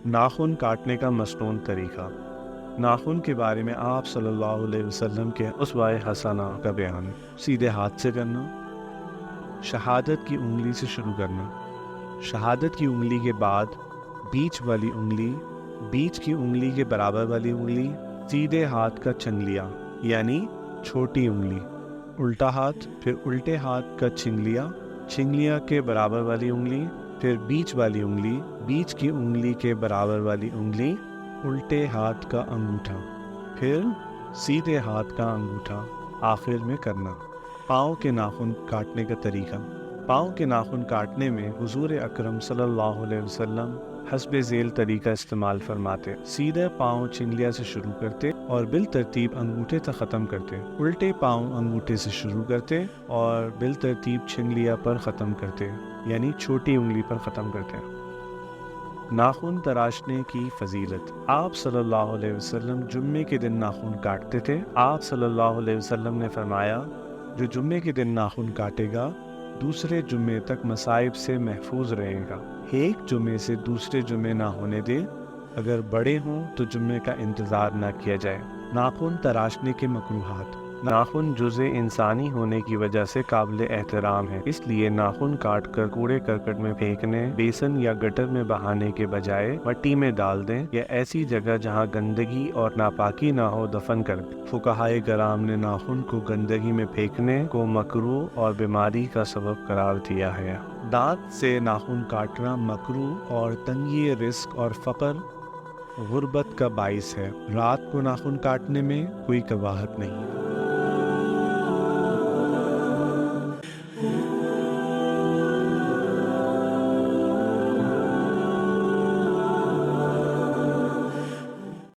ناخن کاٹنے کا مصنون طریقہ۔ ناخن کے بارے میں آپ صلی اللہ علیہ وسلم کے اسوہ حسنہ کا بیان۔ سیدھے ہاتھ سے کرنا، شہادت کی انگلی سے شروع کرنا، شہادت کی انگلی کے بعد بیچ والی انگلی، بیچ کی انگلی کے برابر والی انگلی، سیدھے ہاتھ کا چنگلیا یعنی چھوٹی انگلی، الٹا ہاتھ، پھر الٹے ہاتھ کا چنگلیا، چنگلیا کے برابر والی انگلی، پھر بیچ والی انگلی، بیچ کی انگلی کے برابر والی انگلی، الٹے ہاتھ کا انگوٹھا، پھر سیدھے ہاتھ کا انگوٹھا آخر میں کرنا۔ پاؤں کے ناخن کاٹنے کا طریقہ۔ پاؤں کے ناخن کاٹنے میں حضور اکرم صلی اللہ علیہ وسلم حسب ذیل طریقہ استعمال فرماتے۔ سیدھے پاؤں چنگلیا سے شروع کرتے اور بالترتیب انگوٹھے تک ختم کرتے، الٹے پاؤں انگوٹھے سے شروع کرتے اور بالترتیب چنگلیا پر ختم کرتے یعنی چھوٹی انگلی پر ختم کرتے۔ ناخن تراشنے کی فضیلت۔ آپ صلی اللہ علیہ وسلم جمعے کے دن ناخن کاٹتے تھے۔ آپ صلی اللہ علیہ وسلم نے فرمایا، جو جمعے کے دن ناخن کاٹے گا دوسرے جمعے تک مصائب سے محفوظ رہے گا۔ ایک جمعے سے دوسرے جمعے نہ ہونے دے، اگر بڑے ہوں تو جمعے کا انتظار نہ کیا جائے۔ ناخن تراشنے کے مکروہات۔ ناخن جزء انسانی ہونے کی وجہ سے قابل احترام ہے، اس لیے ناخن کاٹ کر کوڑے کرکٹ میں پھینکنے، بیسن یا گٹر میں بہانے کے بجائے مٹی میں ڈال دیں یا ایسی جگہ جہاں گندگی اور ناپاکی نہ ہو دفن کر دیں۔ فقہائے کرام نے ناخن کو گندگی میں پھینکنے کو مکروہ اور بیماری کا سبب قرار دیا ہے۔ دانت سے ناخن کاٹنا مکروہ اور تنگی رزق اور فقر غربت کا باعث ہے۔ رات کو ناخن کاٹنے میں کوئی کباہت نہیں۔